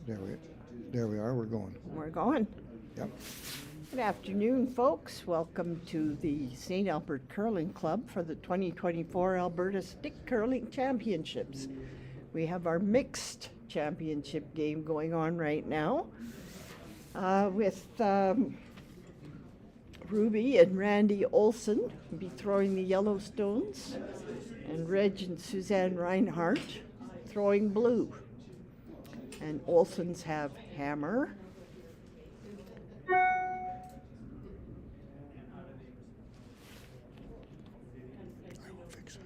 There we are. We're going. We're going. Yep. Good afternoon, folks. Welcome to the St. Albert Curling Club for the 2024 Alberta Stick Curling Championships. We have our mixed championship game going on right now with Ruby and Randy Olson be throwing the yellow stones, and Reg and Suzanne Reinhardt throwing blue. And Olson's have hammer. I will fix that.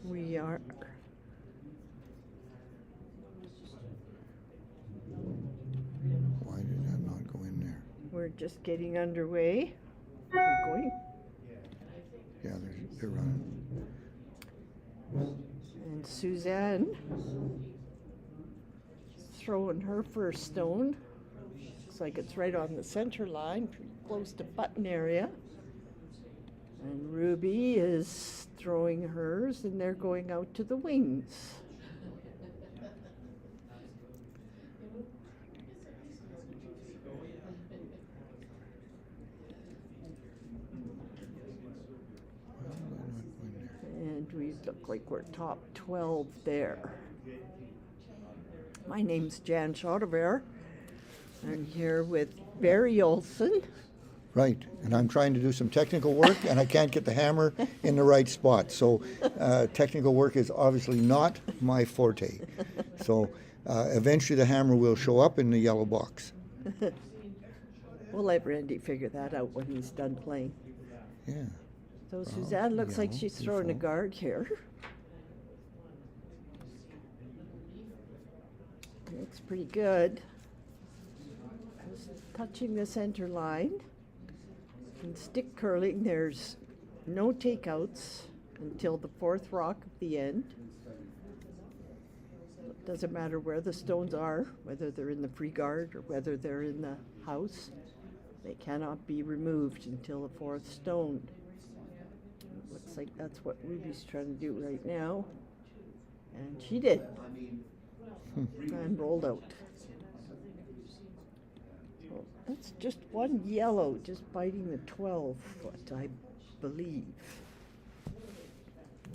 We are. Why did that not go in there? We're just getting underway. Are we going? Yeah, they're running. And Suzanne throwing her first stone. Looks like it's right on the center line, pretty close to button area. And Ruby is throwing hers, and they're going out to the wings. And we look like we're top 12 there. My name's Jan Schaudever. I'm here with Barry Olson. Right, and I'm trying to do some technical work, and I can't get the hammer in the right spot. So technical work is obviously not my forte. So eventually the hammer will show up in the yellow box. We'll let Randy figure that out when he's done playing. Yeah. So Suzanne looks like yellow, she's throwing a beautiful. guard here. Looks pretty good. Just touching the center line. In stick curling, there's no takeouts until the fourth rock at the end. It doesn't matter where the stones are, whether they're in the free guard or whether they're in the house. They cannot be removed until the fourth stone. Looks like that's what Ruby's trying to do right now. And she did. And rolled out. So that's just one yellow, just biting the 12 foot, I believe.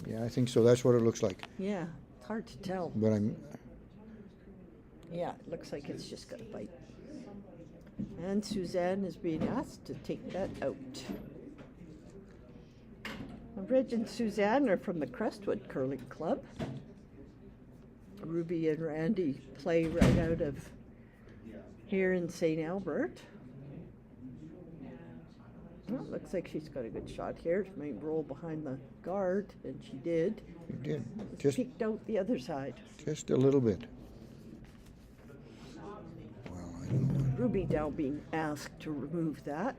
Yeah, I think so. That's what it looks like. Yeah, it's hard to tell. But I'm. Yeah, it looks like it's just got a bite. And Suzanne is being asked to take that out. Reg and Suzanne are from the Crestwood Curling Club. Ruby and Randy play right out of here in St. Albert. Well, looks like she's got a good shot here. She might roll behind the guard, and she did. You did. Just peeked out the other side. Just a little bit. Well, I don't know. Ruby now being asked to remove that.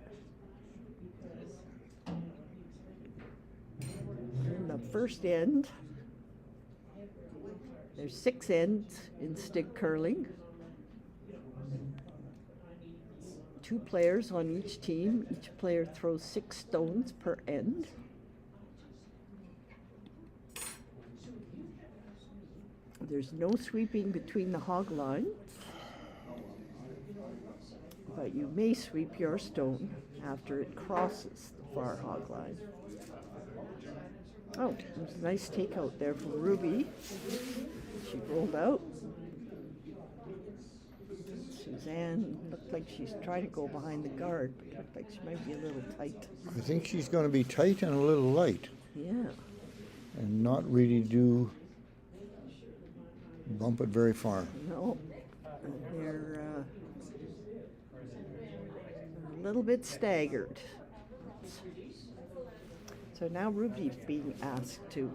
In the first end, there's 6 ends in stick curling. 2 players on each team. Each player throws 6 stones per end. There's no sweeping between the hog lines, but you may sweep your stone after it crosses the far hog line. Oh, there's a nice takeout there from Ruby. She rolled out. Suzanne looked like she's trying to go behind the guard, but looked like she might be a little tight. I think she's going to be tight and a little light, Yeah. and not really do bump it very far. No. And they're a little bit staggered. So now Ruby's being asked to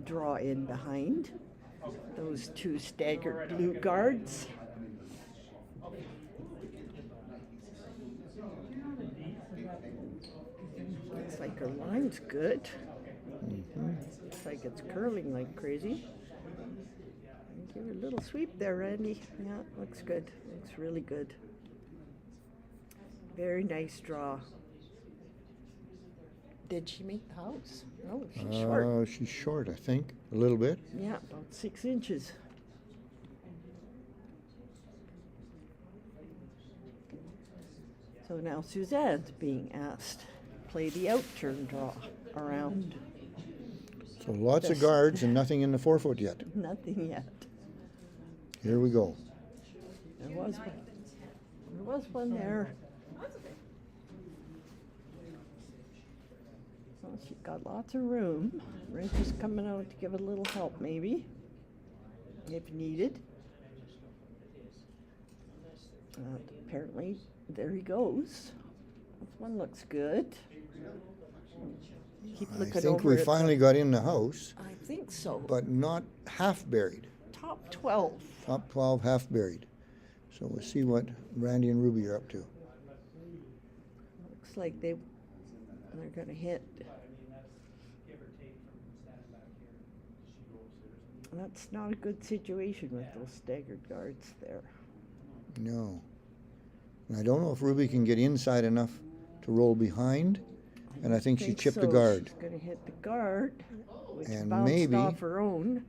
draw in behind those 2 staggered blue guards. Looks like her line's good. Looks like it's curling like crazy. Give her a little sweep there, Randy. Yeah, looks good. Looks really good. Very nice draw. Did she make the house? No, she's short. She's short, I think, a little bit. Yeah, about 6 inches. So now Suzanne's being asked to play the out turn draw around. So lots of This- guards and nothing in the 4-foot yet. Nothing yet. Here we go. There was one. There was one there. Well, she got lots of room. Rich is coming out to give a little help, maybe, if needed. Apparently, there he goes. This one looks good. Keep I looking think over we at finally got in the house, I think so. but not half buried. Top 12. Top 12, half buried. So we'll see what Randy and Ruby are up to. Looks like they're going to hit. That's not a good situation with those staggered guards there. No. And I don't know if Ruby can get inside enough to roll behind, and I think she chipped the so. guard. She's going to hit the guard, which And bounced maybe- off her own.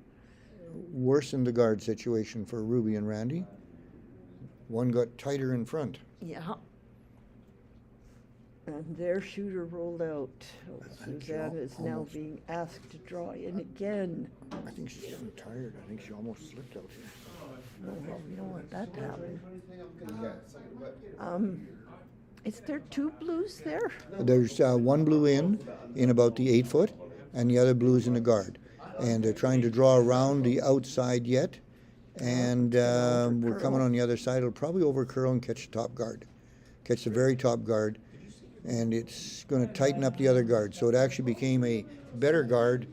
Worsened the guard situation for Ruby and Randy. One got tighter in front. Yeah. And their shooter rolled out. think she Suzanne is now almost- being asked to draw in again. I think she's getting tired. I think she almost slipped out here. Oh, we don't want that to happen. Is there two blues there? There's one blue in about the 8-foot, and the other blue's in the guard. And they're trying to draw around the outside yet. And we're coming on the other side. It'll probably overcurl and catch the top guard. Catch the very top guard. And it's going to tighten up the other guard. So it actually became a better guard,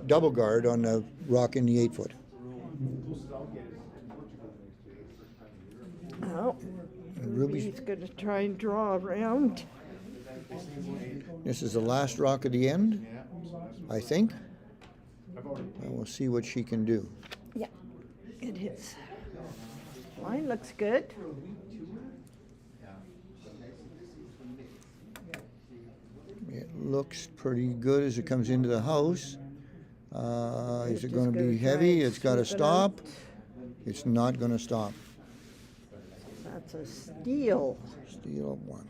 double guard on the rock in the 8-foot. Oh, Ruby's going to try and draw around. This is the last rock at the end, I think. And we'll see what she can do. Yeah, it is. Line looks good. It looks pretty good as it comes into the house. Is it going to be heavy? It's got to stop. It's not going to stop. That's a steal. Steal of one.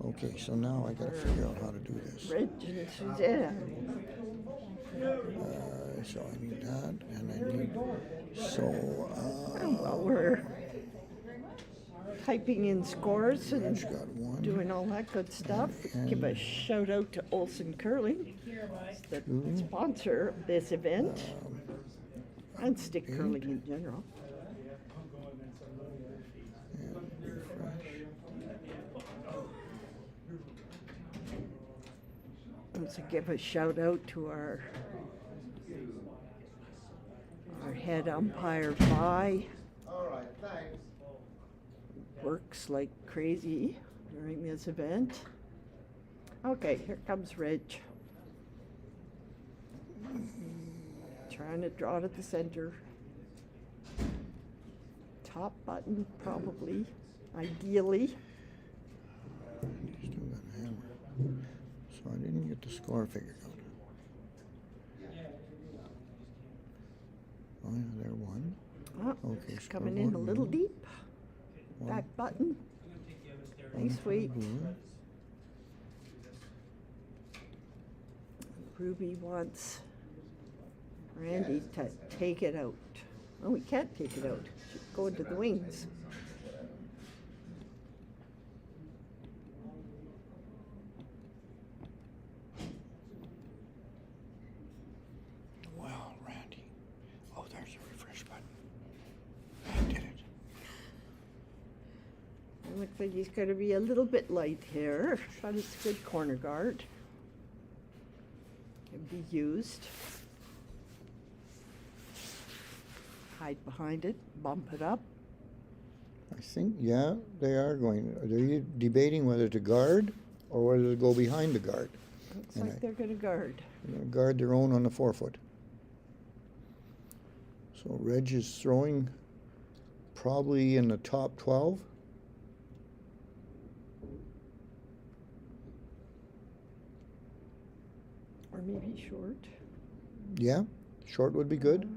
Okay, so now I got to figure out how to do this. Reg and Suzanne. So I need that, and I need, so, Well, we're typing in scores and Reg got one. doing all that good stuff. Give a shout out to Olson Curling, the sponsor of this event, and stick curling in general. And refresh. So give a shout out to our head umpire, Vi. All right, thanks. Works like crazy during this event. Okay, here comes Reg. Trying to draw it at the center. Top button, probably, ideally. Still got a hammer. So I didn't get the score figured out. Oh, yeah, there one. Oh, Okay, it's coming in a scoreboard, little no. deep. One. Back button. Nice weight. Blue. Ruby wants Randy to take it out. Oh, we can't take it out. She's going to the wings. Well, Randy. Oh, there's a refresh button. I did it. It looks like he's going to be a little bit light here, but it's a good corner guard. Can be used. Hide behind it, bump it up. I think, yeah, they are going. Are they debating whether to guard or whether to go behind the guard? Looks And like they're going to guard. They're going to guard their own on the 4-foot. So Reg is throwing probably in the top 12. Or maybe short. Yeah, short would be good.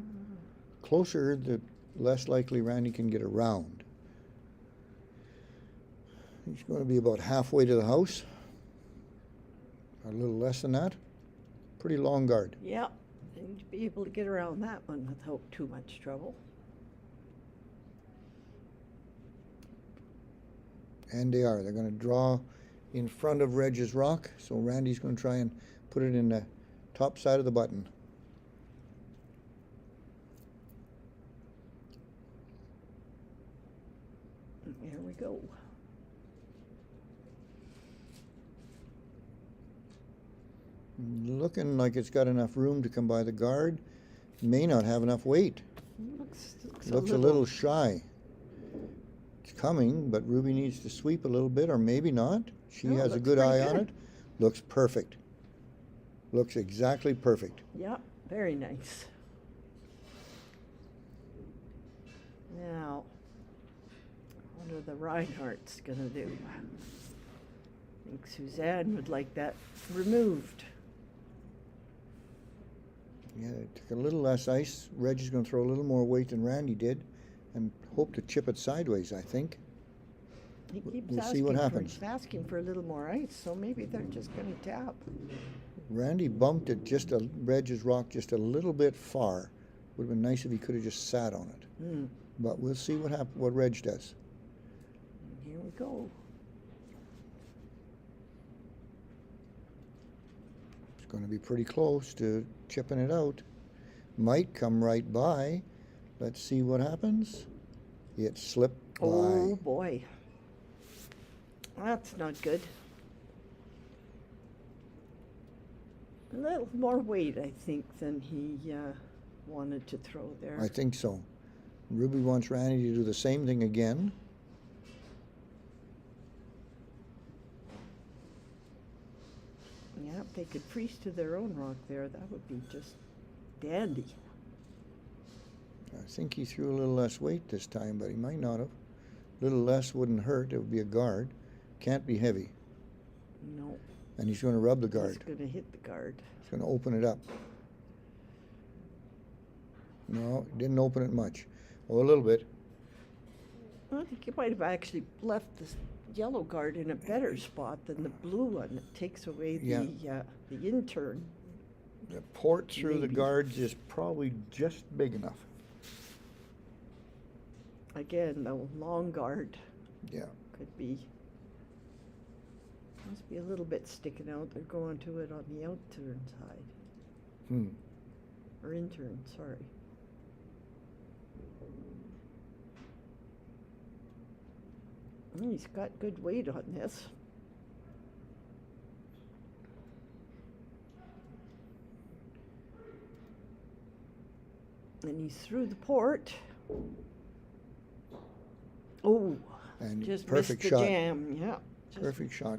Closer, the less likely Randy can get around. He's going to be about halfway to the house. A little less than that. Pretty long guard. Yeah, and to be able to get around that one without too much trouble. And they are. They're going to draw in front of Reg's rock. So Randy's going to try and put it in the top side of the button. There we go. Looking like it's got enough room to come by the guard. May not have enough weight. Looks a little shy. It's coming, but Ruby needs to sweep a little bit, or maybe not. She has a good eye on it. Looks perfect. Looks exactly perfect. Yeah, very nice. Now, what are the Reinhardts gonna do? I think Suzanne would like that removed. Yeah, it took a little less ice. Reggie's going to throw a little more weight than Randy did and hope to chip it sideways, I think. He keeps We'll see what happens. asking for a little more ice, so maybe they're just gonna tap. Randy bumped it Reggie's rock just a little bit far. Would have been nice if he could have just sat on it. But we'll see what Reg does. Here we go. It's going to be pretty close to chipping it out. Might come right by. Let's see what happens. It slipped by. Oh boy. That's not good. A little more weight, I think, than he wanted to throw there. I think so. Ruby wants Randy to do the same thing again. Yeah, if they could freeze to their own rock there, that would be just dandy. I think he threw a little less weight this time, but he might not have. A little less wouldn't hurt. It would be a guard. Can't be heavy. No. And he's going to rub the guard. He's going to hit the guard. He's going to open it up. No, didn't open it much. Oh, a little bit. I think you might have actually left this yellow guard in a better spot than the blue one. It takes away the intern. The port through the Maybe. guards is probably just big enough. Again, the long guard Yeah. could be. Must be a little bit sticking out. They're going to it on the outturn side. Or intern, sorry. He's got good weight on this. And he's through the port. Oh, And just perfect missed the shot. jam. Yeah. Just Perfect shot.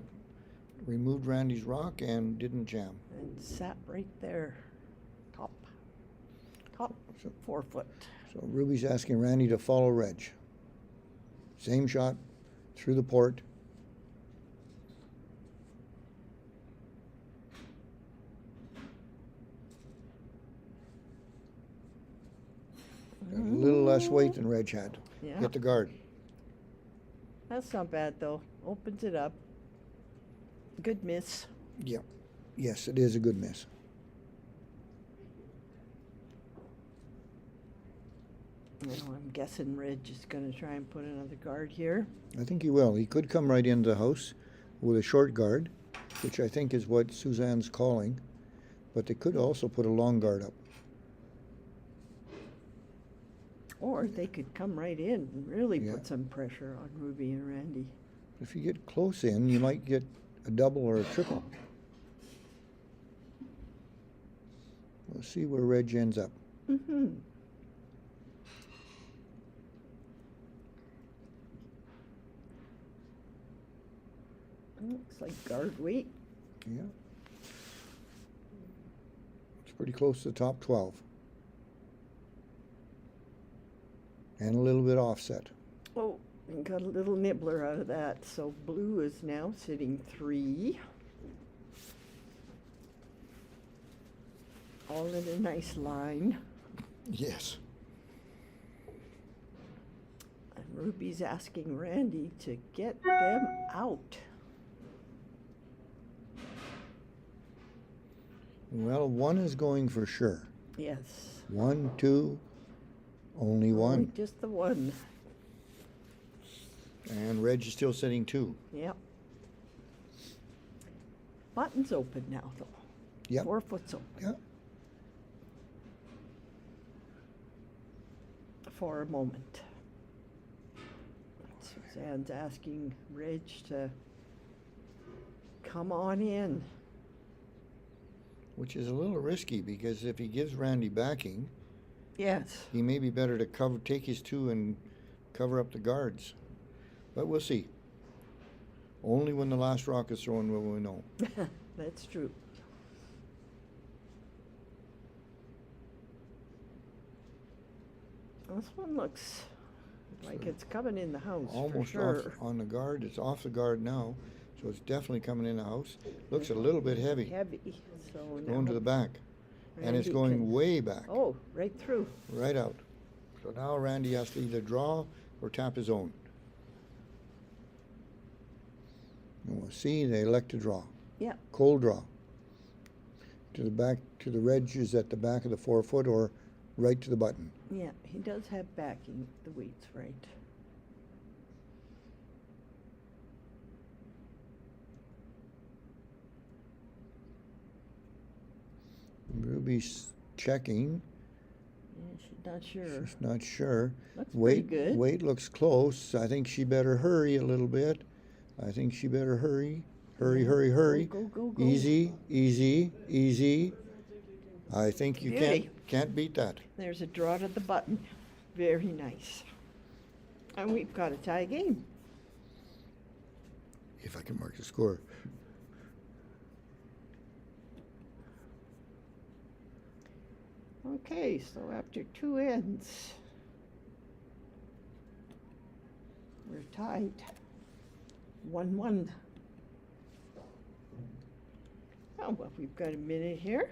Removed Randy's rock and didn't jam. And sat right there. Top So- 4 foot. So Ruby's asking Randy to follow Reg. Same shot through the port. Got a little less weight than Reg had. Yeah. Hit the guard. That's not bad though. Opens it up. Good miss. Yeah. Yes, it is a good miss. Now I'm guessing Reg is going to try and put another guard here. I think he will. He could come right into the house with a short guard, which I think is what Suzanne's calling. But they could also put a long guard up. Or they could come right in and really Yeah. put some pressure on Ruby and Randy. If you get close in, you might get a double or a triple. We'll see where Reg ends up. Mm-hmm. Looks like guard weight. Yeah. It's pretty close to the top 12. And a little bit offset. Oh, and got a little nibbler out of that. So blue is now sitting 3. All in a nice line. Yes. And Ruby's asking Randy to get them out. Well, one is going for sure. Yes. 1, 2, only one. Only just the one. And Reg is still sitting 2. Yep. Button's open now, though. Yep. 4 foot's open. Yep. For a moment. Suzanne's asking Reg to come on in. Which is a little risky because if he gives Randy backing, Yes. he may be better to take his 2 and cover up the guards. But we'll see. Only when the last rock is thrown will we know. That's true. This one looks like it's coming in the house. Almost for sure. off on the guard. It's off the guard now, so it's definitely coming in the house. Looks a little bit heavy. Heavy. So Going to the back. And it's Randy going can- way back. Oh, right through. Right out. So now Randy has to either draw or tap his own. And we'll see, they elect to draw. Yeah. Cold draw. To the back, to the Reg is at the back of the 4 foot or right to the button. Yeah, he does have backing, the weight's right. Ruby's checking. Yeah, she's not sure. She's not sure. Looks Weight, pretty good. weight looks close. I think she better hurry a little bit. I think she better hurry. Hurry, hurry, hurry. Go, go, go. Easy, easy, easy. I think you Beauty. can't beat that. There's a draw to the button. Very nice. And we've got a tie game. If I can mark the score. Okay, so after 2 ends, we're tied. 1-1. Oh, well, we've got a minute here.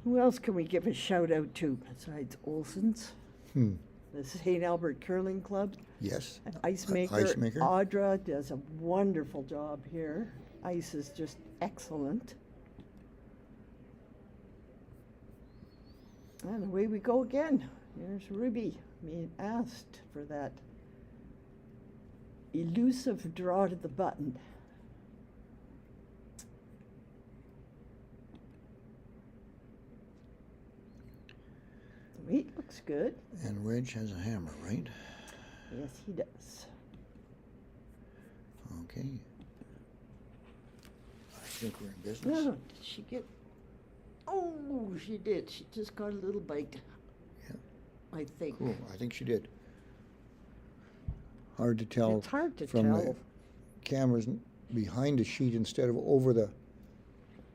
Who else can we give a shout out to besides Olson's? The St. Albert Curling Club. Yes. Ice maker. Ice maker. Audra does a wonderful job here. Ice is just excellent. And away we go again. Here's Ruby being asked for that elusive draw to the button. The weight looks good. And Reg has a hammer, right? Yes, he does. Okay. I think we're in business. Oh, did she get? Oh, she did. She just got a little bite. Yeah. I think. Cool. I think she did. Hard to tell. It's hard to from tell. the cameras behind the sheet instead of over the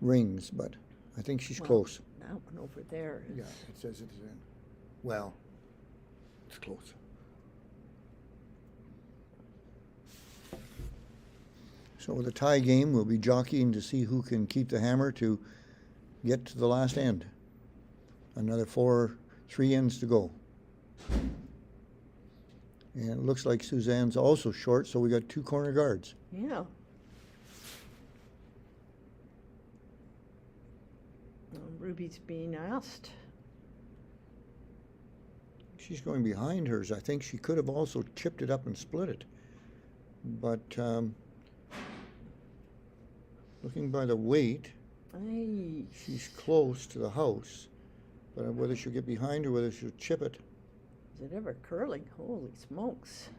rings, but I think she's Well, close. That one over there is. Yeah, it says it's in. Well, it's close. So with a tie game, we'll be jockeying to see who can keep the hammer to get to the last end. Another 3 ends to go. And it looks like Suzanne's also short, so we got 2 corner guards. Yeah. Ruby's being asked. She's going behind hers. I think she could have also chipped it up and split it. But looking by the weight, she's close to the house. But whether she'll get behind or whether she'll chip it, Is it ever curling? Holy smokes.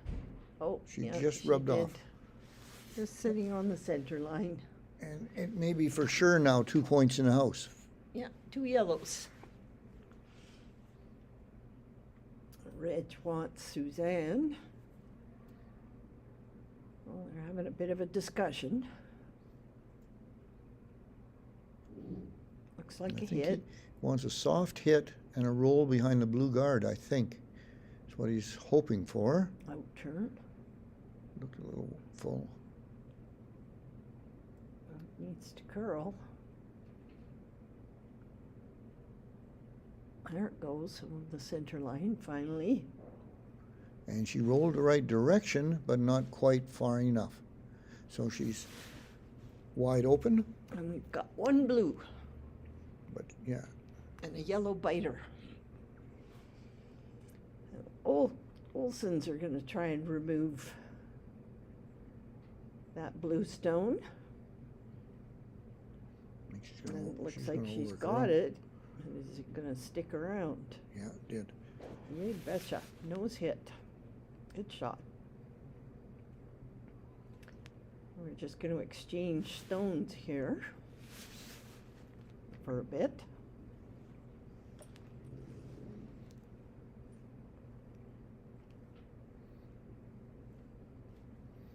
Oh, She yeah, just she rubbed did. off. Just sitting on the center line. and it may be for sure now 2 points in the house. Yeah, 2 yellows. Reg wants Suzanne. Well, they're having a bit of a discussion. Looks like I a think hit. he wants a soft hit and a roll behind the blue guard, I think. That's what he's hoping for. Out turn. Looked a little full. Needs to curl. There it goes on the center line finally. And she rolled the right direction, but not quite far enough. So she's wide open, And we've got one blue but yeah, and a yellow biter. Olsons are going to try and remove that blue stone. I think she's And it looks she's like gonna she's overthrow. got it. Is it going to stick around? Yeah, it did. You betcha. Nose hit. Good shot. We're just going to exchange stones here for a bit.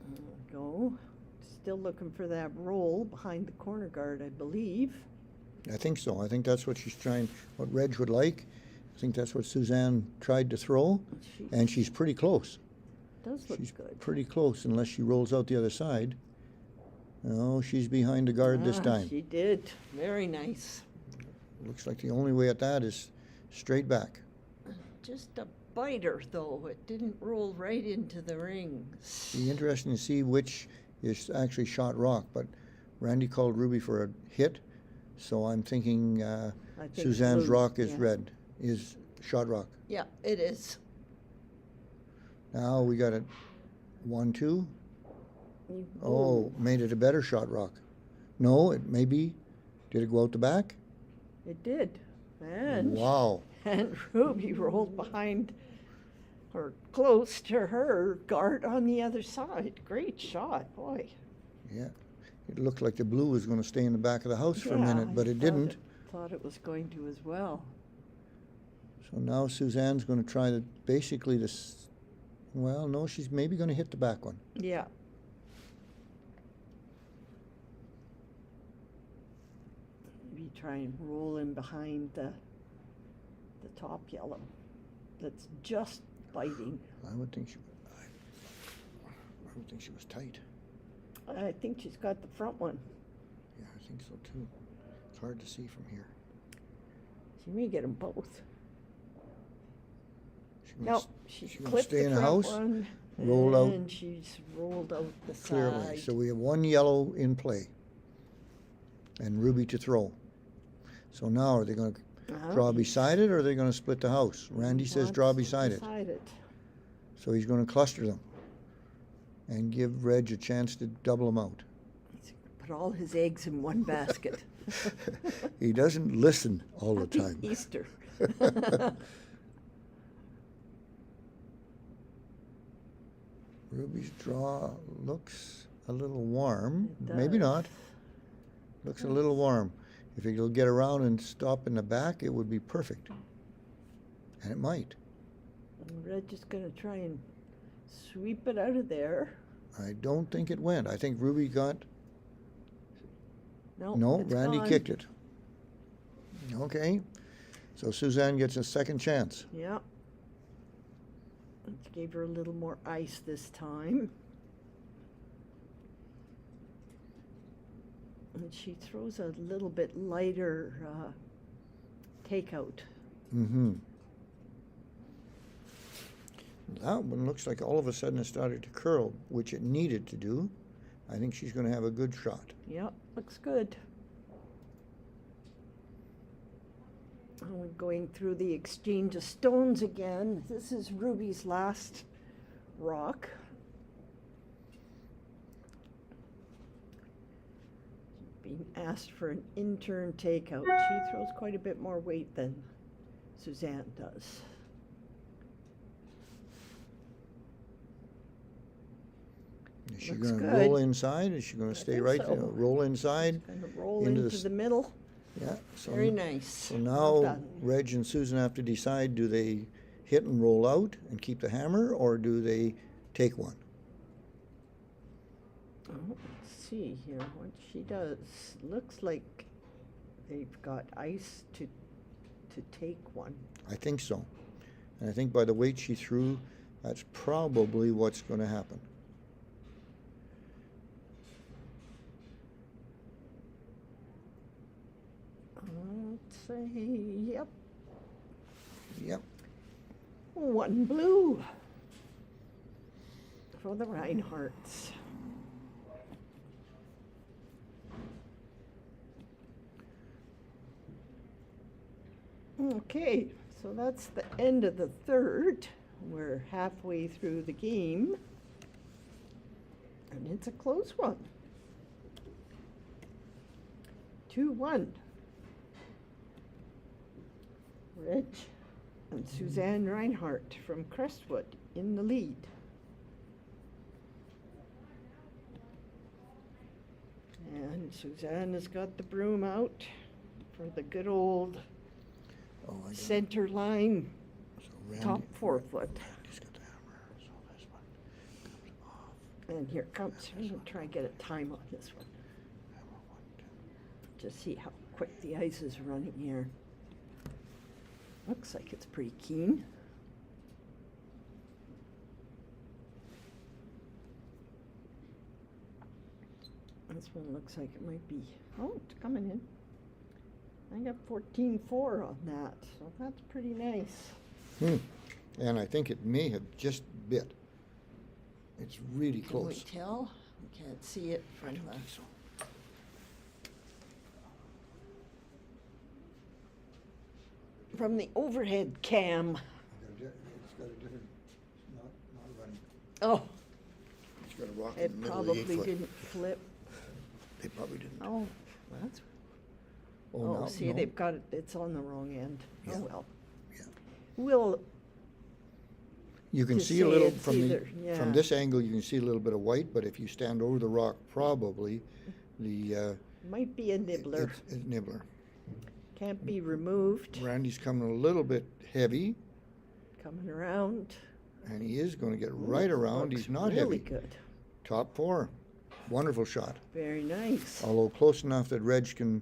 There we go. Still looking for that roll behind the corner guard, I believe. I think so. I think that's what she's trying, what Reg would like. I think that's what Suzanne tried to throw, and she's pretty close. Does look She's good. pretty close unless she rolls out the other side. No, she's behind the guard this time. She did. Very nice. Looks like the only way at that is straight back. Just a biter, though. It didn't roll right into the rings. Be interesting to see which is actually shot rock, but Randy called Ruby for a hit, so I'm thinking I think Suzanne's blue, rock is yeah. red, is shot rock. Yeah, it is. Now we got it 1-2. You- Oh, made it a better shot rock. No, it maybe, did it go out the back? It did. And, Wow. and Ruby rolled behind, or close to her guard on the other side. Great shot, boy. Yeah. It looked like the blue was going to stay in the back of the house for a Yeah, minute, but I it thought didn't. Thought it was going to as well. So now Suzanne's going to try to basically this. Well, no, she's maybe going to hit the back one. Yeah. Maybe try and roll in behind the top yellow. That's just biting. I would think she. I would think she was tight. I think she's got the front one. Yeah, I think so too. It's hard to see from here. She may get them both. She gonna No, s- she's she gonna clipped stay the in the front house, one, roll out and she's rolled out the clearly. side. So we have one yellow in play, and Ruby to throw. So now are they going to draw beside it, or are they going to split the house? Randy says draw beside it. So he's going to cluster them and give Reg a chance to double them out. He's put all his eggs in one basket. He doesn't listen all the Happy time. Easter. Ruby's draw looks a little warm. It Maybe does. not. Looks a little warm. If it'll get around and stop in the back, it would be perfect. And it might. And Red just gonna try and sweep it out of there. I don't think it went. I think Ruby got. No, it's Randy gone. kicked it. Okay. So Suzanne gets a second chance. Yeah. Let's give her a little more ice this time. And she throws a little bit lighter takeout. Mm-hmm. That one looks like all of a sudden it started to curl, which it needed to do. I think she's going to have a good shot. Yep, looks good. And we're going through the exchange of stones again. This is Ruby's last rock. Being asked for an in-turn takeout. She throws quite a bit more weight than Suzanne does. Is she Looks going to good. roll inside? Is she going I to stay think right so. there? Roll inside? Kind of roll Into into the s- the middle. Yeah. So, Very nice. So Well now done. Reg and Susan have to decide, do they hit and roll out and keep the hammer, or do they take one? Oh, let's see here what she does. Looks like they've got ice to take one. I think so. And I think by the weight she threw, that's probably what's going to happen. Let's say, yep, Yep. one blue. for the Reinhardts. Okay, so that's the end of the third. We're halfway through the game. And it's a close one. 2-1. Reg and Suzanne Reinhardt from Crestwood in the lead. And Suzanne has got the broom out for the good old center line, top 4 foot. Randy's got the hammer, so this one comes off. And here comes, I'm gonna try and get a time on this one. Hammer 1, 2. Just see how quick the ice is running here. Looks like it's pretty keen. This one looks like it might be, oh, it's coming in. I got 14-4 on that, so that's pretty nice. And I think it may have just bit. It's really Can close. we tell? We can't see it I from don't the, think so. from the overhead cam. It's got a different, not running. Oh, It's got a rock in the it middle of the 8 probably foot. didn't flip. They probably didn't. Oh, that's, Oh, no, see, no. they've got it, it's on the wrong end. Yeah. Oh, well. Yeah. We'll, You can to see a say little it's from either- from yeah. this angle. You can see a little bit of white, but if you stand over the rock, probably the might be a nibbler. It's nibbler. Can't be removed. Randy's coming a little bit heavy, Coming around. and he is going to get right around. Looks He's not really heavy. good. Top 4, wonderful shot. Very nice. Although close enough that Reg can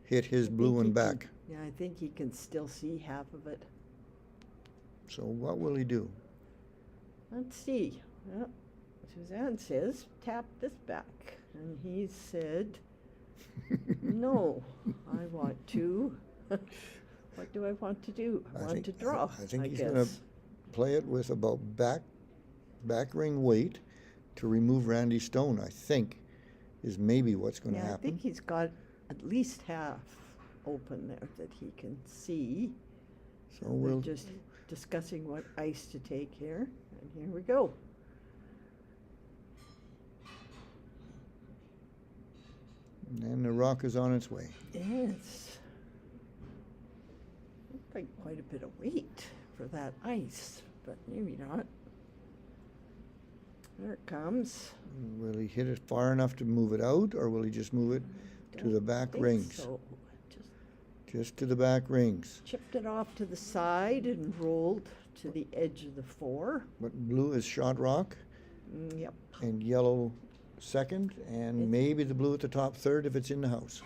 hit his blue one back. Yeah, I think he can still see half of it. So what will he do? Let's see. Well, Suzanne says, tap this back. And he said, no, I want to. What do I want to do? I want to draw, I think he's guess. going to play it with about back ring weight to remove Randy's stone, I think, is maybe what's going to Yeah, I happen. think he's got at least half open there that he can see. So We're we'll just discussing what ice to take here, and here we go. and the rock is on its way. Yes. Looks like quite a bit of weight for that ice, but maybe not. There it comes. Will he hit it far enough to move it out, or will he just move it to the back Think rings? so. Just Just to the back rings. chipped it off to the side and rolled to the edge of the 4. But blue is shot rock, Yep. and yellow second, and It's- maybe the blue at the top third if it's in the house.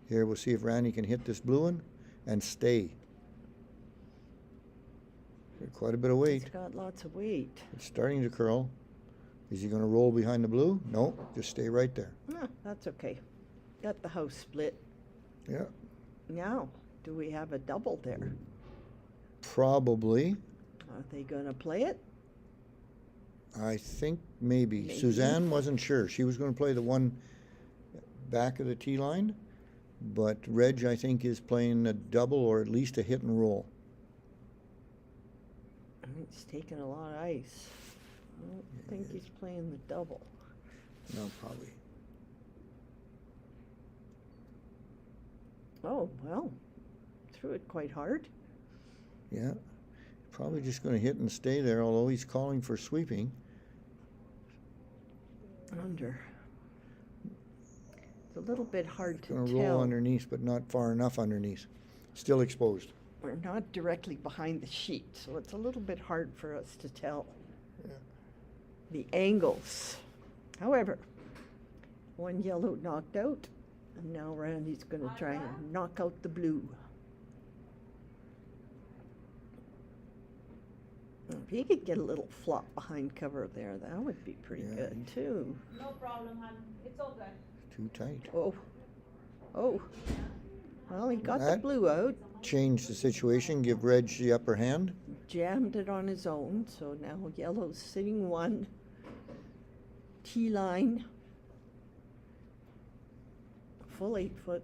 Here, we'll see if Randy can hit this blue one and stay. Got quite a bit of weight. It's got lots of weight. It's starting to curl. Is he going to roll behind the blue? No, just stay right there. Ah, that's okay. Got the house split. Yeah, Now, do we have a double there? probably. Are they gonna play it? I think maybe. Maybe. Suzanne wasn't sure. She was going to play the one back of the tee line, but Reg, I think, is playing a double or at least a hit and roll. He's taking a lot of ice. I don't think he's playing the double. No, probably. Oh, well, threw it quite hard. Yeah, probably just going to hit and stay there, although he's calling for sweeping. Under. It's a little bit hard to Going to roll tell. underneath, but not far enough underneath. Still exposed. We're not directly behind the sheet, so it's a little bit hard for us to tell Yeah. the angles. However, one yellow knocked out, and now Randy's going to try and knock out the blue. If he could get a little flop behind cover there, that would be pretty Yeah, good too. No problem, hon. It's all good. Too tight. Oh, oh. Well, he got the That- blue out. change the situation, give Reg the upper hand. Jammed it on his own, so now yellow's sitting one. T-line. Full 8 foot.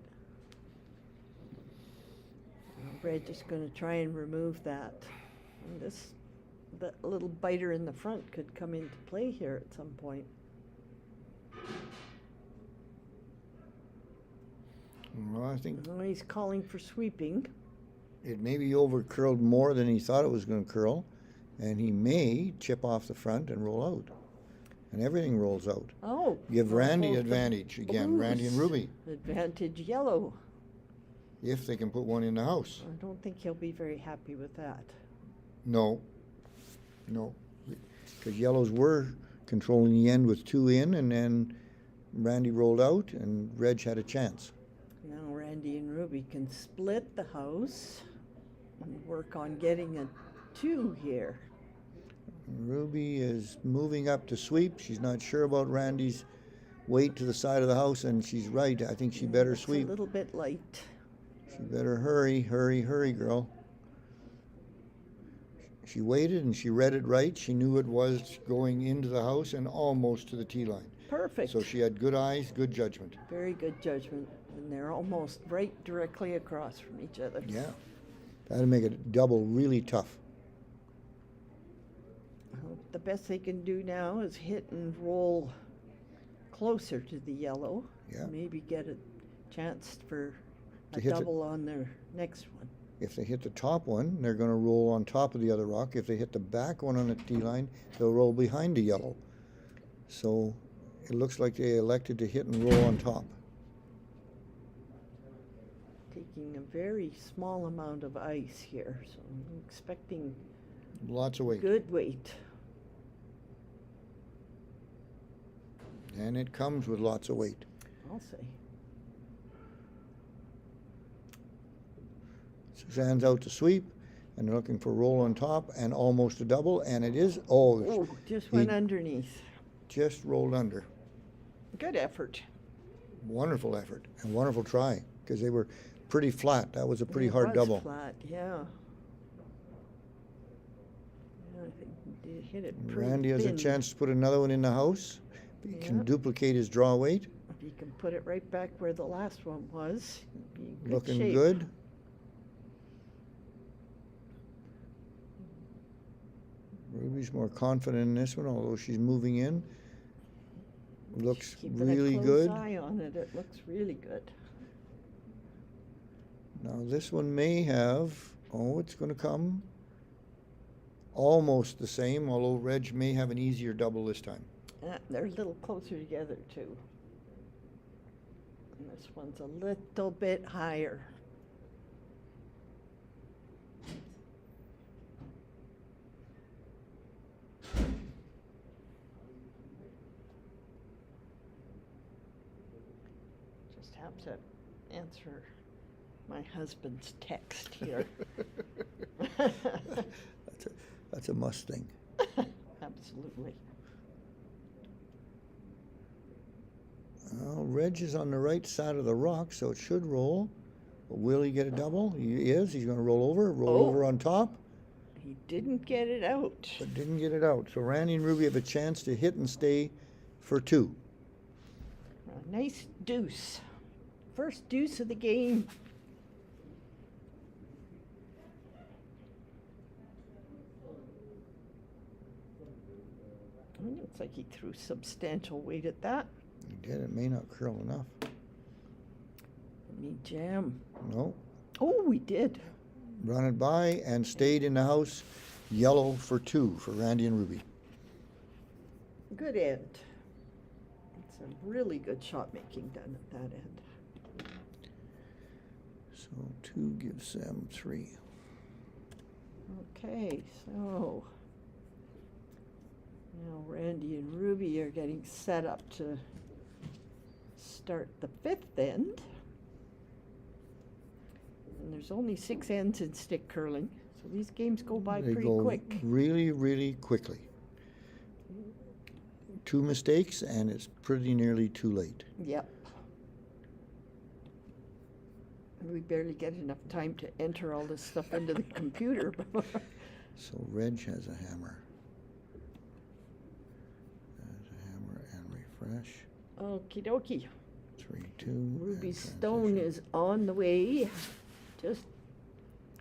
Reg is going to try and remove that. And that little biter in the front could come into play here at some point. Well, I think Well, he's calling for sweeping. it may be over curled more than he thought it was going to curl, and he may chip off the front and roll out. And everything rolls out. Oh. Give well, Randy both the advantage again, Randy and blues. Ruby, Advantage yellow. if they can put one in the house. I don't think he'll be very happy with that. No, because yellows were controlling the end with 2 in, and then Randy rolled out, and Reg had a chance. Now Randy and Ruby can split the house and work on getting a 2 here. Ruby is moving up to sweep. She's not sure about Randy's weight to the side of the house, and she's right. I think she better It's sweep. a little bit light. She better hurry, girl. She waited and she read it right. She knew it was going into the house and almost to the tee line. Perfect. So she had good eyes, good judgment. Very good judgment. And they're almost right directly across from each other. Yeah. That'd make it double really tough. The best they can do now is hit and roll closer to the yellow. Yeah. Maybe get a chance for To a hit the- double on their next one. If they hit the top one, they're going to roll on top of the other rock. If they hit the back one on the tee line, they'll roll behind the yellow. So it looks like they elected to hit and roll on top. Taking a very small amount of ice here, so I'm expecting Lots of weight. good weight. And it comes with lots of weight. I'll say. Suzanne's out to sweep, and they're looking for roll on top and almost a double, and it is. Oh, Oh, just he went underneath. just rolled under. Good effort. Wonderful effort and wonderful try, because they were pretty flat. That was a pretty It hard was double. Flat, yeah. Yeah, I think he did hit it pretty Randy has a thin. chance to put another one in the house. He can Yeah. duplicate his draw weight. If he can put it right back where the last one was, he'd be in good Looking shape. good. Ruby's more confident in this one, although she's moving in. Looks Keeping really a close good. eye on it. It looks really good. Now this one may have, oh, it's going to come almost the same, although Reg may have an easier double this time. They're a little closer together too. And this one's a little bit higher. Just have to answer my husband's text here. That's a Mustang. Absolutely. Well, Reg is on the right side of the rock, so it should roll. But will he get a double? He is. He's going to roll Oh. over on top, He didn't get it out. but didn't get it out. So Randy and Ruby have a chance to hit and stay for 2. A nice deuce. First deuce of the game. It looks like he threw substantial weight at that. He did. It may not curl enough. Let me jam. No. Oh, we did. Run it by and stayed in the house. Yellow for 2 for Randy and Ruby. Good end. It's a really good shot making done at that end. So 2 gives them 3. Okay, so now Randy and Ruby are getting set up to start the 5th end. And there's only 6 ends in stick curling, so these games go by They pretty go quick. really, really quickly. 2 mistakes and it's pretty nearly too late. Yep. We barely get enough time to enter all this stuff into the computer. So Reg has a hammer. Has a hammer and refresh. Okie dokie. 3-2. Ruby and Stone transition. is on the way, just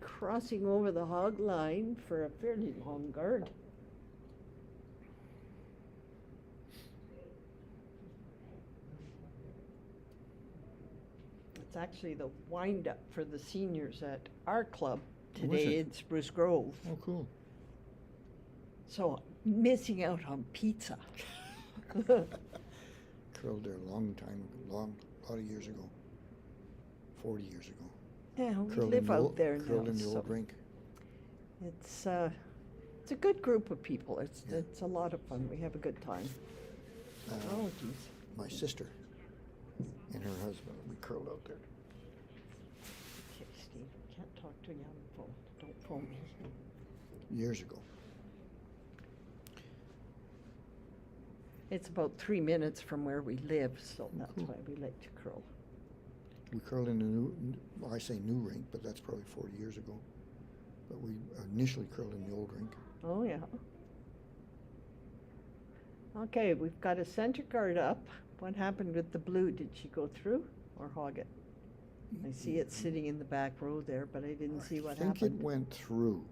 crossing over the hog line for a fairly long guard. It's actually the wind-up for the seniors at our club Oh, is today it? in Spruce Grove. Oh, cool. So missing out on pizza. Curled there a lot of years ago. 40 years ago. Yeah, we Curled in live the out old- there Curled now, in the old so rink. it's a good group of people. It's Yeah. it's a lot of fun. We have a good time. Oh, geez. My sister and her husband, we curled out there. Okay, Steve, can't talk to you on the phone. Don't phone me. Years ago. It's about 3 minutes from where we live, so that's cool. why we like to curl. We curled in the well, I say new rink, but that's probably 40 years ago. But we initially curled in the old rink. Oh, yeah. Okay, we've got a center guard up. What happened with the blue? Did she go through or hog it? I see it sitting in the back row there, but I didn't see what I think happened. it went through.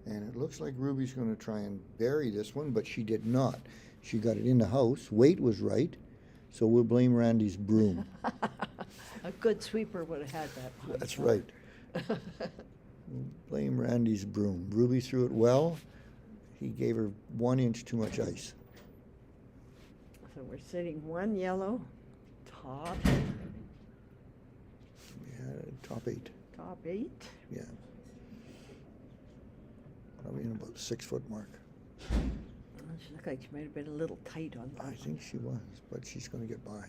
And it looks like Ruby's going to try and bury this one, but she did not. She got it in the house. Weight was right, so we'll blame Randy's broom. A good sweeper would have had that one. That's right. Blame Randy's broom. Ruby threw it well. He gave her 1 inch too much ice. So we're sitting one yellow, top Yeah, top 8. 8. Yeah. Probably in about the 6-foot mark. She looked like she might have been a little tight on that I one. think she was, but she's going to get by.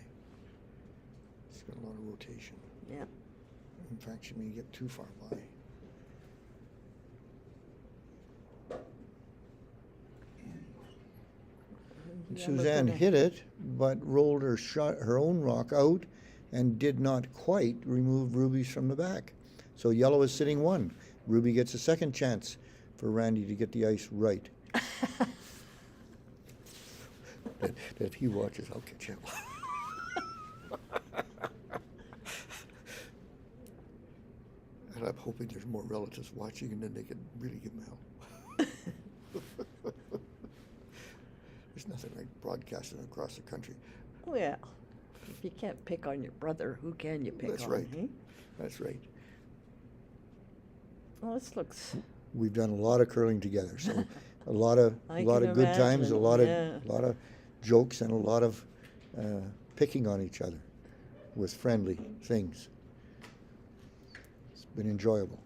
She's got a lot of rotation. Yeah. In fact, she may get too far by. Yeah, Suzanne we're gonna- hit it, but rolled her own rock out and did not quite remove Ruby's from the back. So yellow is sitting 1. Ruby gets a second chance for Randy to get the ice right. that if he watches, I'll catch him. And I'm hoping there's more relatives watching, and then they can really give him hell. There's nothing like broadcasting across the country. Well, if you can't pick on your brother, who can you pick That's on? right. Eh? That's right. Well, this looks. We've done a lot of curling together, so a lot of I good can times, a imagine, lot of jokes, and a lot of picking on each other with friendly things. It's been enjoyable.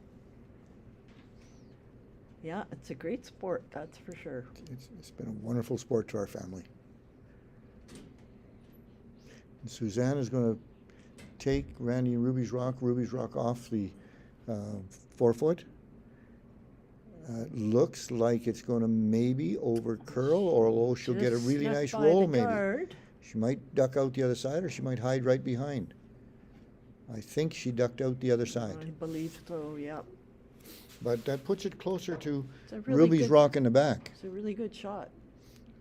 Yeah, it's a great sport, that's for sure. It's been a wonderful sport to our family. And Suzanne is going to take Randy and Ruby's rock off the 4-foot. Looks like it's going to maybe over curl, or although she'll get a Just really snuck nice by roll the maybe. guard. She might duck out the other side, or she might hide right behind. I think she ducked out the other I side. believe so, yeah. But that puts it closer to It's a really Ruby's good- rock in the back. It's a really good shot.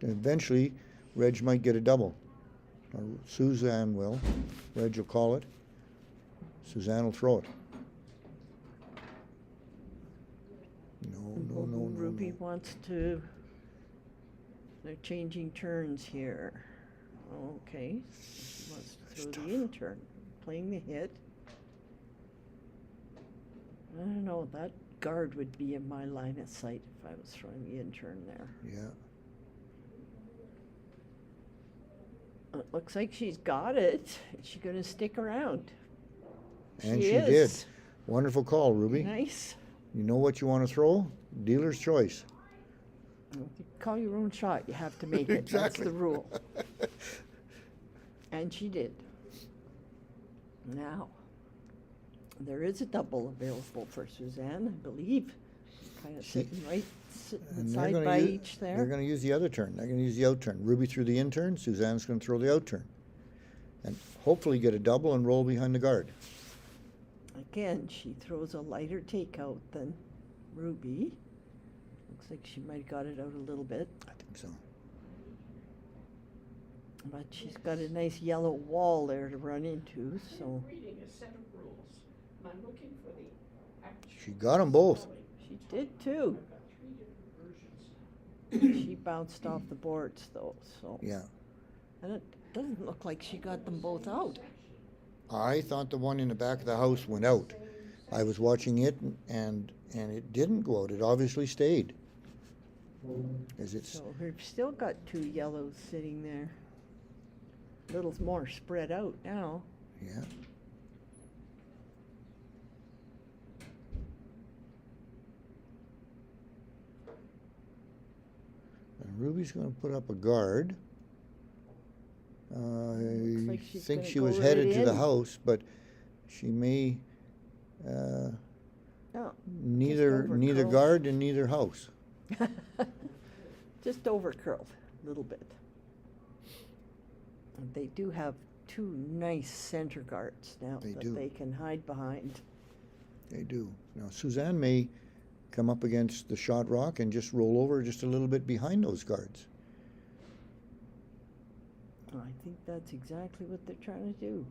And eventually, Reg might get a double. Or Suzanne will. Reg will call it. Suzanne will throw it. No. Ruby wants to. They're changing turns here. Okay. She wants to throw the in-turn, playing the hit. I don't know, that guard would be in my line of sight if I was throwing the in-turn there. Yeah. It looks like she's got it. Is she gonna stick around? And she did. is. Wonderful call, Ruby. Nice. You know what you want to throw? Dealer's choice. If you call your own shot, you have to make it. That's Exactly. the rule. And she did. Now, there is a double available for Suzanne, I believe. Kind of She- sitting right And side gonna by u- each there. They're going to use the other turn. They're going to use the out turn. Ruby threw the in turn. Suzanne's going to throw the out turn. And hopefully get a double and roll behind the guard. Again, she throws a lighter takeout than Ruby. Looks like she might have got it out a little bit, I think so. but she's got a nice yellow wall there to run into, so Reading a set of rules, and I'm looking for the actual. She got them both. spelling. she did too. I've got 3 different versions. She bounced off the boards though, so. Yeah. And it doesn't look like she got them both out. I thought the one in the back of the house went out. I was watching it and it didn't go out. It obviously stayed. As it's, So we've still got 2 yellows sitting there. Little more spread out now. yeah. And Ruby's going to put up a guard. I like she's think gonna she go was right headed to the in. house, but she may Oh, neither overcurled. guard and neither house. just over curled a little bit. And they do have 2 nice center guards now They that do. they can hide behind. They do. Now Suzanne may come up against the shot rock and just roll over just a little bit behind those guards. I think that's exactly what they're trying to do.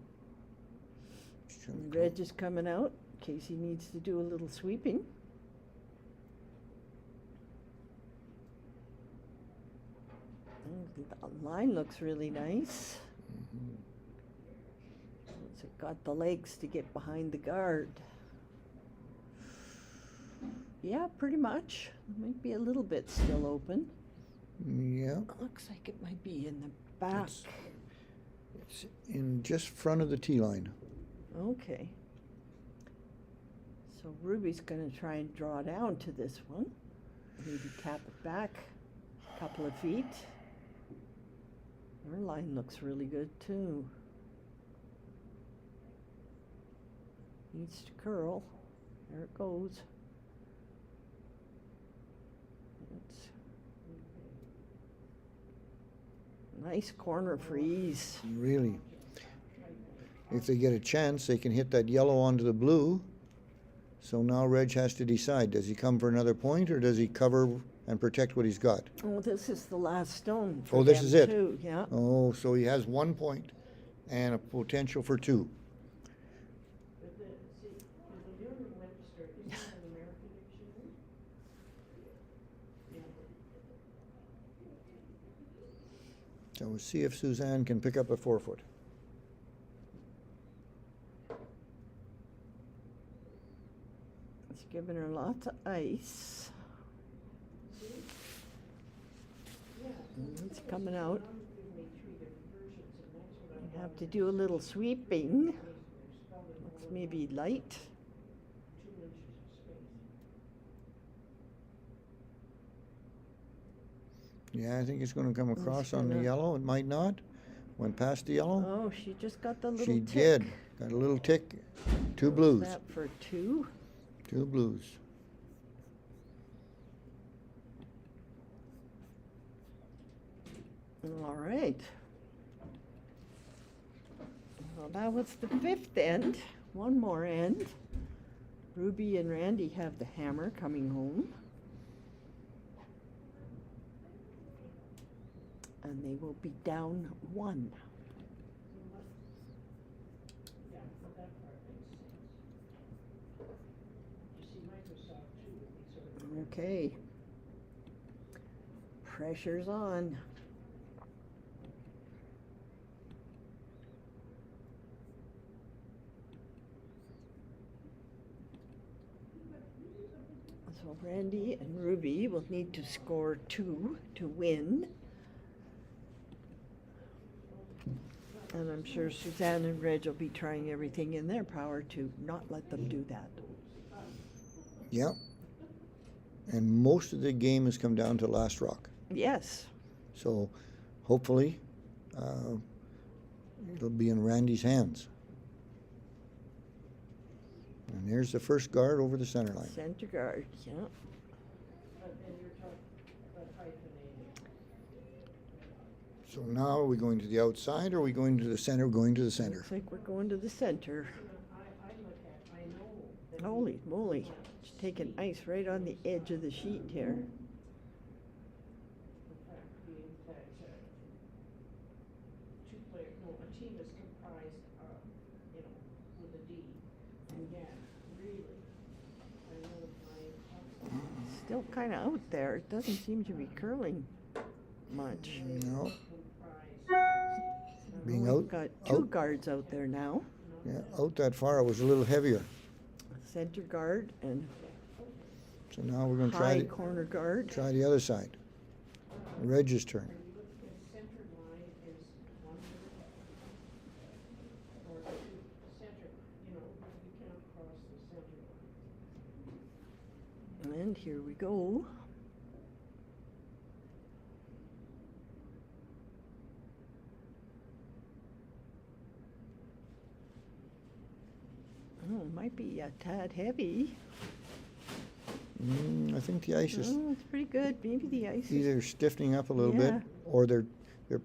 She's gonna And go- Reg is coming out in case he needs to do a little sweeping. And the line looks really nice. Mhm. It's got the legs to get behind the guard. Yeah, pretty much. Might be a little bit still open. Yeah, Looks like it might be in the back. it's in just front of the tee line. Okay. So Ruby's gonna try and draw down to this one. Maybe tap it back a couple of feet. Her line looks really good too. Needs to curl. There it goes. It's nice corner freeze. Really. If they get a chance, they can hit that yellow onto the blue. So now Reg has to decide, does he come for another point or does he cover and protect what he's got? Oh, this is the last stone for Oh, this them is it? too, yeah. Oh, so he has 1 point and a potential for 2. But the Merriam-Webster, isn't that an American dictionary? Yeah. So we'll see if Suzanne can pick up a 4-foot. It's giving her lots of ice. It's coming out. You have to do a little sweeping. Looks maybe light. Yeah, I think it's going to come across on the gonna- yellow. It might not. Went past the yellow. Oh, she just got the little She tick. did. Got a little tick. 2 blues. That for 2. 2 blues. All right. Well, that was the 5th end. One more end. Ruby and Randy have the hammer coming home. And they will be down 1. Yeah, but that part makes sense. You see, Microsoft too, it's sort of. Okay. Pressure's on. So Randy and Ruby will need to score 2 to win. And I'm sure Suzanne and Reg will be trying everything in their power to not let them do that. Yeah. And most of the game has come down to last rock. Yes. So hopefully it'll be in Randy's hands. And there's the first guard over the center line. Center guard, yeah. And you're talking about hyphenating. So now are we going to the outside or are we going to the center? We're going to the center. Looks like we're going to the center. I look at, I know Holy moly, it's taking ice right on the edge of the sheet here. A team is comprised of, with a D. And yeah, really, I know my. Still kind of out there. It doesn't seem to be curling much. No, We've being out, got two out, guards out there now. yeah, out that far, it was a little heavier. Center guard and So now we're going to high corner guard. try the other side. Reg's turn. Center line is one or two, center, you can't cross the center line. And here we go. Oh, it might be a tad heavy. I think the ice is Oh, it's pretty good. Maybe the ice is. either stiffening up a little bit, Yeah. or they're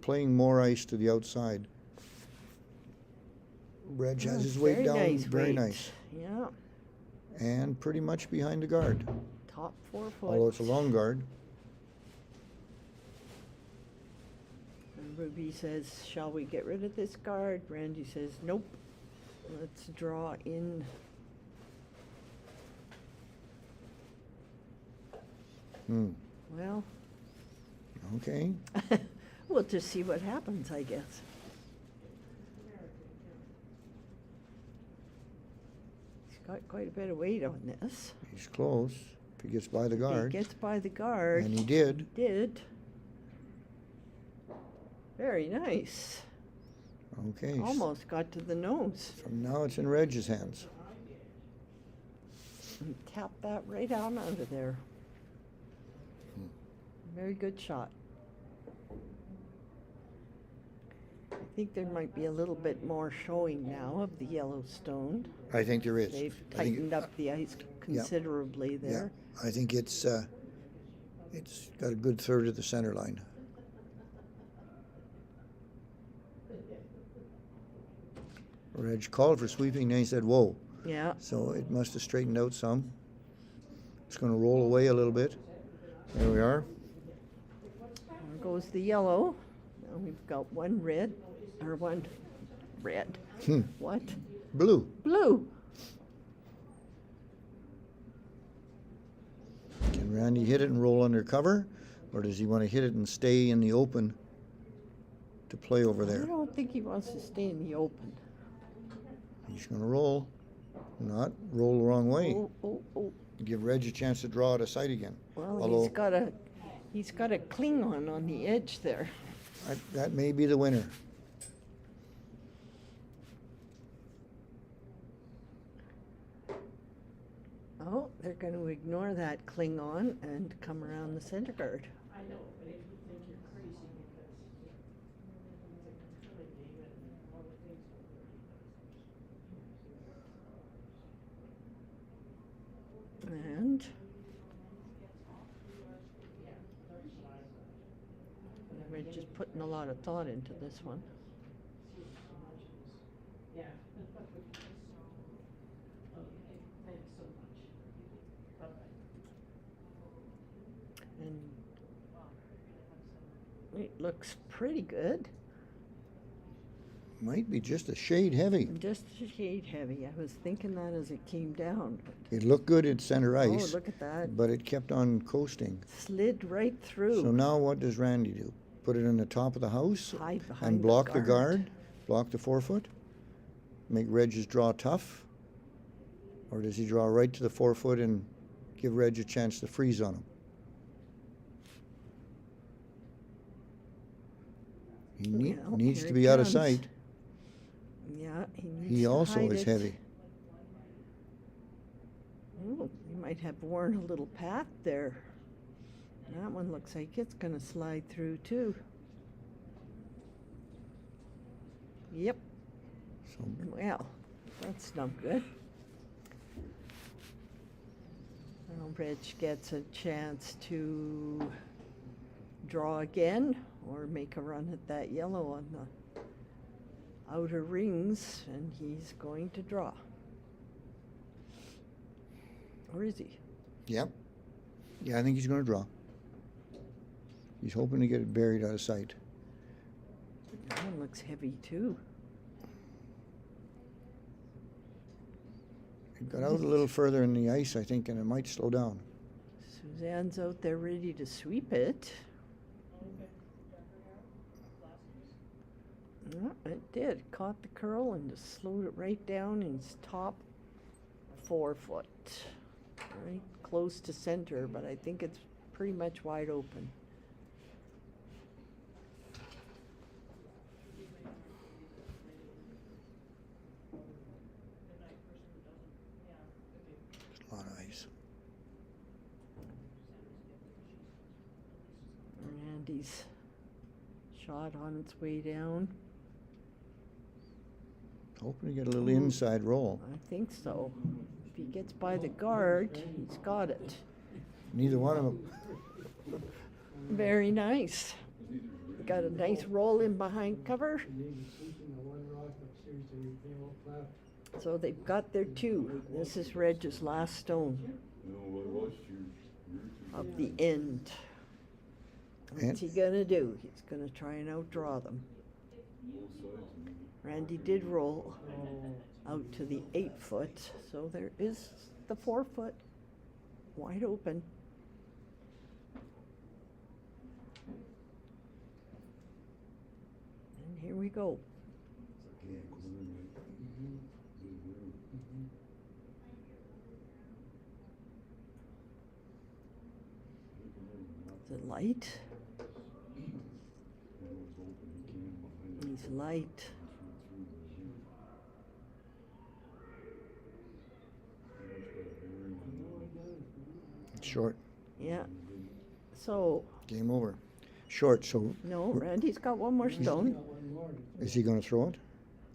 playing more ice to the outside. Reg Oh, has his weight very down, nice very weight. nice, Yeah, and pretty much behind the guard. top 4 foot. Although it's a long guard. And Ruby says, "Shall we get rid of this guard?" Randy says, "Nope. Let's draw in." Well, Okay. we'll just see what happens, I guess. He's got quite a bit of weight on this. He's close. If he gets by the guard, He gets by the guard. and he did. Did. Very nice. Okay. Almost got to the nose. So now it's in Reg's hands. And tap that right out of there. Very good shot. I think there might be a little bit more showing now of the Yellowstone. I think there is. They've I think- tightened up the ice considerably there. I think it's got a good third of the center line. Reg called for sweeping, then he said, "Whoa." Yeah. So it must have straightened out some. It's going to roll away a little bit. There we are. There goes the yellow. Now we've got one red. What? Blue. Blue. Can Randy hit it and roll under cover? Or does he want to hit it and stay in the open to play over I there? don't think he wants to stay in the open. He's going to roll. Not roll the wrong way. Oh. Give Reg a chance to draw out of sight again. Well, Although he's got a Klingon on the edge there. that may be the winner. Oh, they're going to ignore that Klingon and come around the center guard. I know, but if you think you're crazy because it's a killing game and all the things And we're just putting a lot of thought into this one. yeah. Okay, thanks so much. Bye-bye. And it looks pretty good. Might be just a shade heavy. Just a shade heavy. I was thinking that as it came down. But It looked good at center oh, ice, look at that. but it kept on coasting. Slid right through. So now what does Randy do? Put it in the top of the house Hide behind and block the guard, block the 4 foot, make Reg's draw tough? Or does he draw right to the 4 foot and give Reg a chance to freeze on him? He Well, needs here to it be out of comes. sight. Yeah, he needs He to also hide is it. heavy. Oh, you might have worn a little path there. That one looks like it's going to slide through too. Yep. So Well, that's not good. Now Reg gets a chance to draw again or make a run at that yellow on the outer rings, and he's going to draw. Or is he? Yep. Yeah, I think he's going to draw. He's hoping to get it buried out of sight. That one looks heavy too. It got out a little further in the ice, I think, and it might slow down. Suzanne's out there ready to sweep it. Yeah, it did. Caught the curl and just slowed it right down in its top 4 foot. Right close to center, but I think it's pretty much wide open. There's a lot of ice. Randy's shot on its way down. Hoping to get a little inside roll. I think so. If he gets by the guard, he's got it. Neither one of them. Very nice. Got a nice roll in behind cover. So they've got their 2. This is Reg's last stone of the end. What's he gonna do? He's gonna try and outdraw them. Randy did roll out to the 8 foot, so there is the 4 foot wide open. And here we go. Is it light? He's light. Short. Yeah. So, Game over. Short, so no, Randy's got one more stone. is he going to throw it?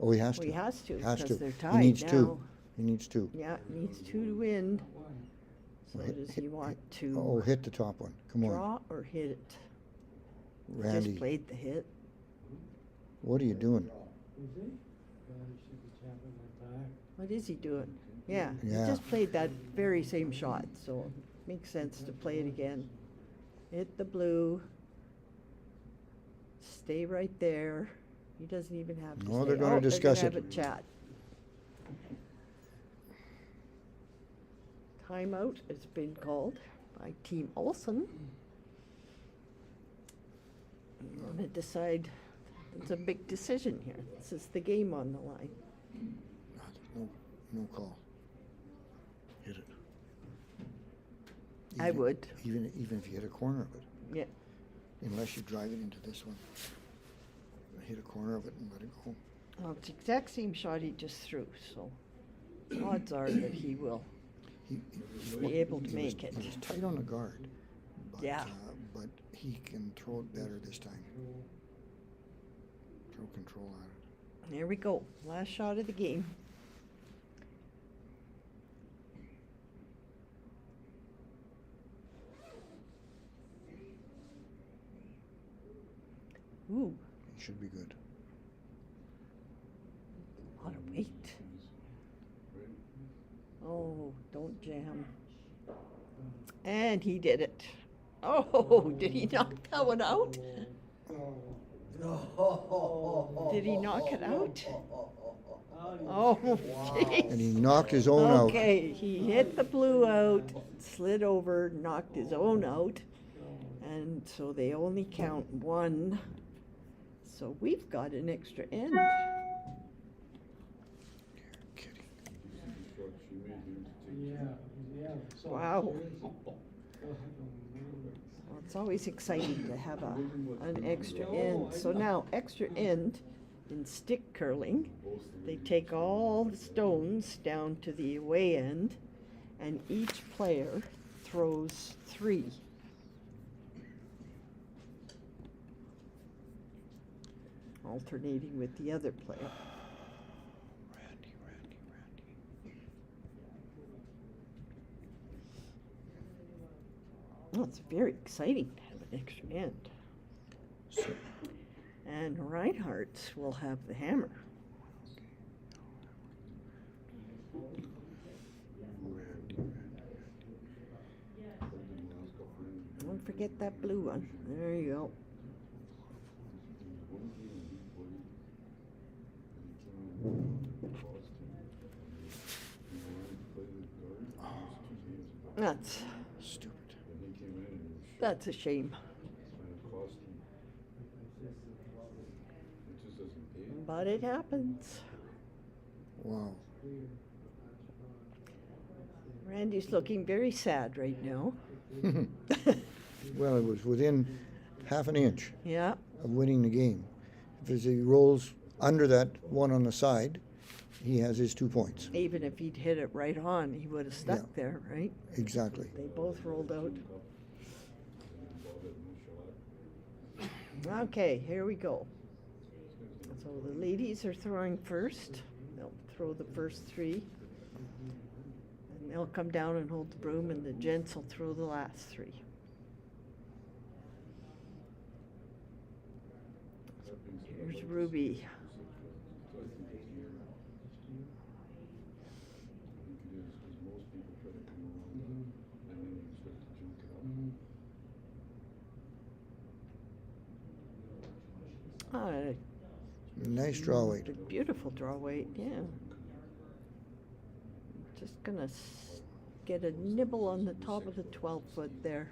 Oh, he has Well, to. he has to, Has because to. they're He tied needs now. 2. He needs 2. Yeah, needs 2 to win. So Hit- does he hit- want Oh, to hit the top one. Come on. draw or hit it? Randy, Just played the hit. what are you doing? What is he doing? Yeah, Yeah. he just played that very same shot, so it makes sense to play it again. Hit the blue. Stay right there. He doesn't even have to No, stay. they're gonna Oh, discuss they're gonna it. have a chat. Timeout has been called by Team Olson. I'm gonna decide. It's a big decision here. This is the game on the line. No call. Hit it. I would. Even if you hit a corner of it. Yeah. Unless you drive it into this one. Hit a corner of it and let it go. Well, it's the exact same shot he just threw, so odds are that he will. He Be able to make it. He was tight on the guard. But, Yeah. But he can throw it better this time. Throw control at it. There we go. Last shot of the game. Ooh, It should be good. a lot of weight. Oh, don't jam. And he did it. Oh, did he knock that one out? Did he knock it out? Oh, jeez. And he knocked his own out. Okay, he hit the blue out, slid over, knocked his own out, and so they only count 1. So we've got an extra end. Kidding. Wow. Well, it's always exciting to have an extra end. So now, extra end in stick curling, they take all the stones down to the away end, and each player throws 3. Alternating with the other player. Randy. Well, it's very exciting to have an extra end. So, And Reinhardt will have the hammer. Randy. get that blue one. There you go. That's Stupid. that's a shame. But it happens. Wow. Randy's looking very sad right now. Well, it was within half an inch Yeah. of winning the game. If he rolls under that one on the side, he has his 2 points. Even if he'd hit it right on, he would have stuck Yeah. there, right? Exactly. They both rolled out. Okay, here we go. So the ladies are throwing first. They'll throw the first three. And they'll come down and hold the broom, and the gents will throw the last three. Here's Ruby. Ah, Nice draw weight. a beautiful draw weight, yeah. Just gonna get a nibble on the top of the 12-foot there.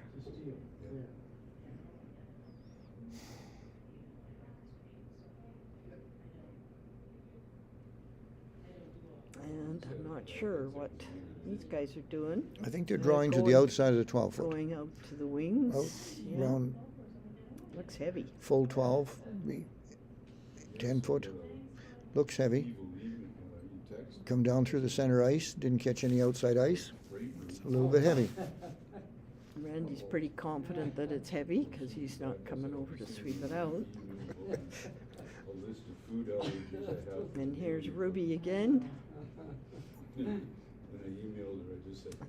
And I'm not sure what these guys are doing. I think they're They're drawing to the going- outside of the 12-foot. Going out to the wings. Out, Yeah. round, Looks heavy. full 12, 10-foot. Looks heavy. Come down through the center ice, didn't catch any outside ice. It's a little bit heavy. Randy's pretty confident that it's heavy because he's not coming over to sweep it out. And here's Ruby again.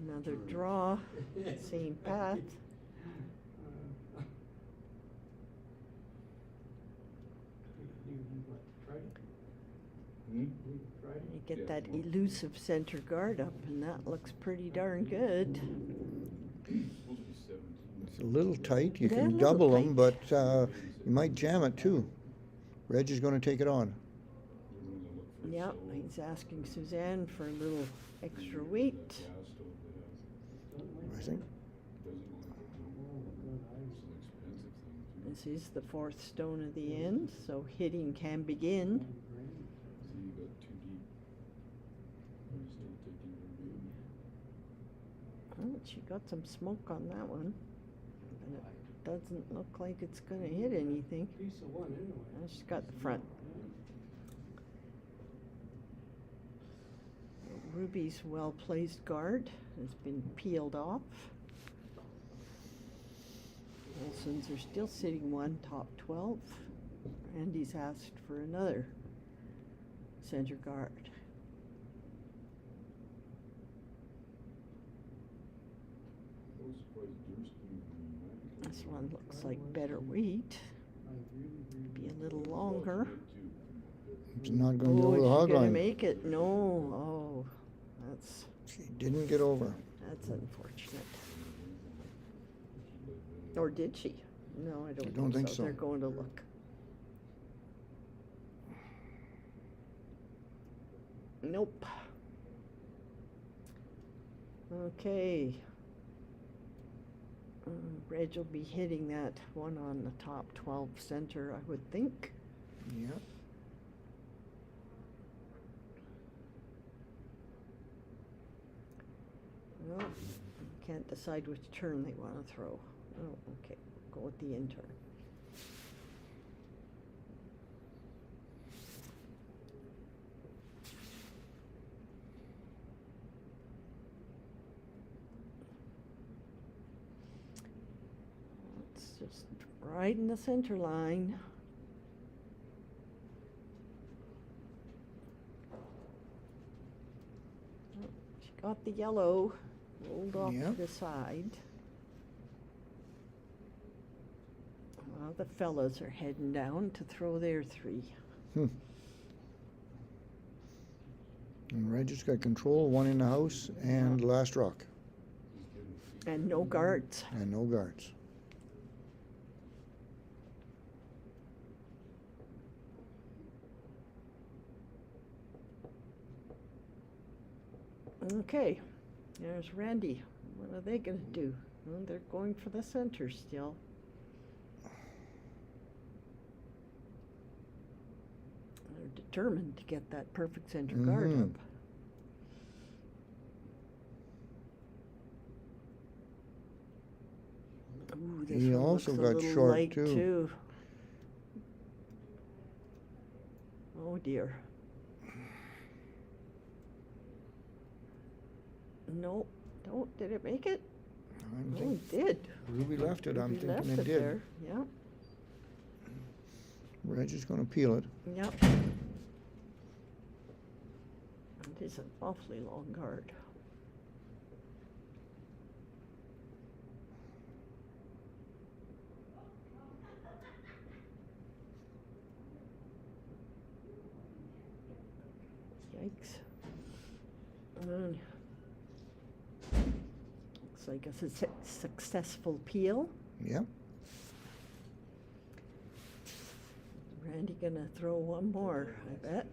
Another draw, same path. You get that elusive center guard up, and that looks pretty darn good. It's a little tight. You Yeah, a can little double them, tight. but you might jam it too. Reg is going to take it on. Yep, he's asking Suzanne for a little extra weight. I think. This is the fourth stone of the end, so hitting can begin. Oh, she got some smoke on that one, but it doesn't look like it's going to hit anything. She's got the front. Ruby's well-placed guard has been peeled off. Olson's are still sitting one, top 12. Randy's asked for another center guard. This one looks like better weight. Be a little longer. It's not going to go over the Oh, hog she's gonna line. make it. No. Oh, that's She didn't get over. unfortunate. Or did she? No, I don't, don't think so. They're going to look. Nope. Okay. Reg will be hitting that one on the top 12 center, I would think. Yeah. Well, can't decide which turn they want to throw. Oh, okay. Go with the in turn. It's just right in the center line. Oh, she got the yellow, rolled off to Yep. the side. Well, the fellas are heading down to throw their three. And Reg has got control, one in the house, and last rock, And no guards. and no guards. Okay, there's Randy. What are they gonna do? Well, they're going for the center still. They're determined to get that perfect center guard Mhm. up. Ooh, this He one also looks a got little short, light too. too. Oh dear. Nope. Don't. Did it make it? I Oh, think it did. Ruby left it, I'm Ruby left thinking it it did. there. Yeah. Reg is gonna peel it. Yep. It is an awfully long guard. Yikes. And looks like a successful peel. Yep. Randy gonna throw one more, I bet.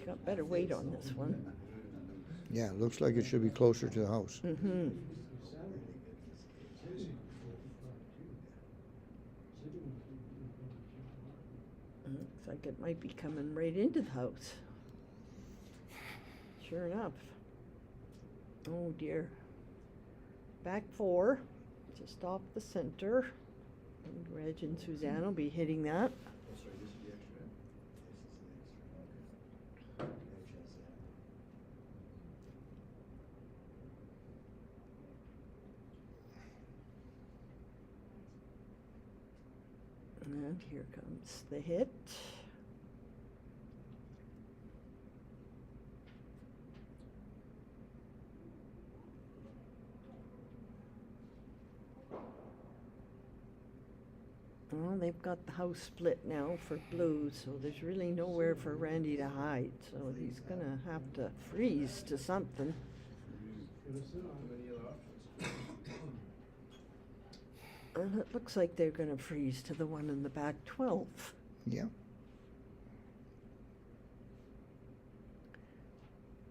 Got better weight on this one. Yeah, looks like it should be closer to the house. Mm-hmm. Looks like it might be coming right into the house. Sure enough. Oh dear. Back 4, just off the center. And Reg and Suzanne will be hitting that. And here comes the hit. Well, they've got the house split now for blue, so there's really nowhere for Randy to hide. So he's gonna have to freeze to something. And it looks like they're gonna freeze to the one in the back 12. Yeah.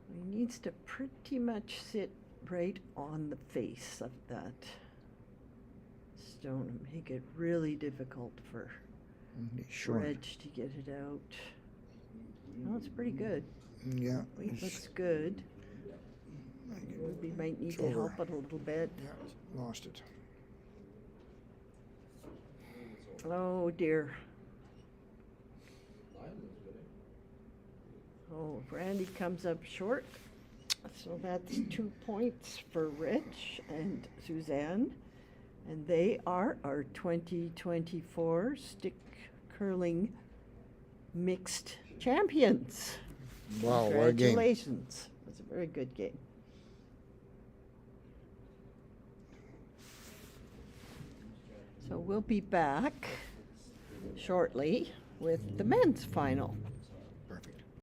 He needs to pretty much sit right on the face of that stone and make it really difficult for He's short. Reg to get it out. Oh, it's pretty good. Yeah. Weight it's- looks good. Ruby might need It's to help over. it a little bit. Yeah, lost it. Oh dear. Oh, Randy comes up short. So that's 2 points for Rich and Suzanne. And they are our 2024 stick curling mixed champions. Wow, what a game. Congratulations. It was a very good game. So we'll be back shortly with the men's final.